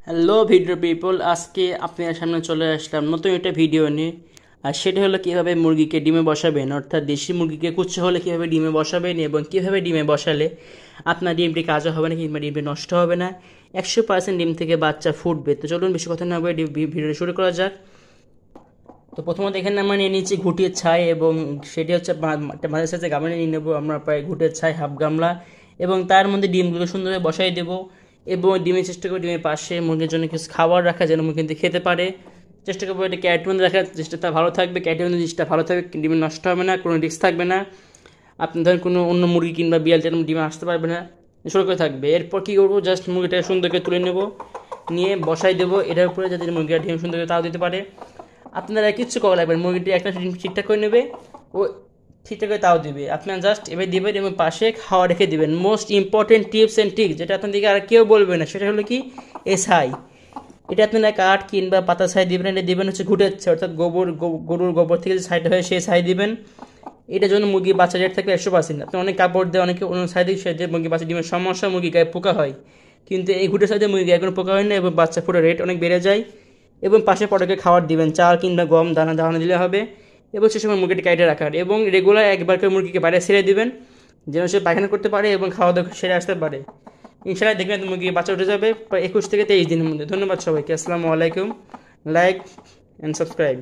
Hello video people, আজকে আপনার সামনে চলে আসলাম নতুন একটা ভিডিও নিয়ে। আর সেটা হলো কীভাবে মুরগিকে ডিমে বসাবেন, অর্থাৎ দেশি মুরগিকে কুচ্ছে হলে কীভাবে ডিমে বসাবেন এবং কীভাবে ডিমে বসালে আপনার ডিমটি কাজও হবে না কিংবা ডিমটি নষ্ট হবে না, 100% ডিম থেকে বাচ্চা ফুটবে। তো চলুন বেশি কথা না বলে ভিডিও শুরু করা যাক। তো প্রথমত এখানে আমরা নিয়ে নিচ্ছি ঘুটির ছাই, এবং সেটি হচ্ছে মাঝের সাথে গামলা নিয়ে নেবো আমরা, প্রায় ঘুটের ছাই হাফ গামলা, এবং তার মধ্যে ডিমগুলো সুন্দরভাবে বসাই দেবো। এবং ডিমের চেষ্টা করবো ডিমের পাশে মুরগির জন্য কিছু খাবার রাখা, যেন মুরগি কিন্তু খেতে পারে। চেষ্টা করবো এটা ক্যারেটের মধ্যে রাখার, চেষ্টা ভালো থাকবে, ক্যারেটের মধ্যে জিনিসটা ভালো থাকবে, ডিমে নষ্ট হবে না, কোনো রিস্ক থাকবে না। আপনি ধরেন কোনো অন্য মুরগি কিংবা বিড়াল যেন ডিমে আসতে পারবে না, সতর্ক থাকবে। এরপর কী করবো, জাস্ট মুরগিটাকে সুন্দর করে তুলে নেবো, নিয়ে বসাই দেবো এটার উপরে, যাতে মুরগিটা ডিম সুন্দর করে তাও দিতে পারে। আপনারা কিচ্ছু করা লাগবে, মুরগিটি একটা ঠিকঠাক করে নেবে, ও ঠিকঠাক করে তাও দিবে। আপনারা জাস্ট এবার দিবেন এবং পাশে খাওয়া রেখে দিবেন। Most important tips and tricks, যেটা আপনাদেরকে আর কেউ বলবে না, সেটা হলো কি এই ছাই। এটা আপনারা কাঠ কিংবা পাতা ছাই দিবেন, এটা দিবেন হচ্ছে ঘুটের ছাই, অর্থাৎ গরুর গোবর থেকে যে ছাইটা হয় সেই ছাই দিবেন। এটার জন্য মুরগি বাচ্চা রেট থাকবে 100%। আপনি অনেক কাপড় দেয়, অনেকে অন্য ছাই দিয়ে সে যে মুরগি বাচ্চা ডিমের সমস্যা, মুরগি গায়ে পোকা হয়, কিন্তু এই ঘুটের ছাই দিয়ে মুরগি গায়ে কোনো পোকা হয় না এবং বাচ্চা ফুটার রেট অনেক বেড়ে যায়। এবং পাশে পটকে খাবার দিবেন, চাল কিংবা গম দানা দানা দিলে হবে। এবং সে সময় মুরগিটি কাইটে রাখার, এবং রেগুলার একবার করে মুরগিকে বাইরে ছেড়ে দিবেন, যেন সে পায়খানা করতে পারে এবং খাওয়া দাওয়া সেরে আসতে পারে। ইনশাআল্লাহ দেখবেন মুরগি বাচ্চা উঠে যাবে প্রায় 21 থেকে 23 দিনের মধ্যে। ধন্যবাদ সবাইকে, আসসালামু আলাইকুম। Like and subscribe.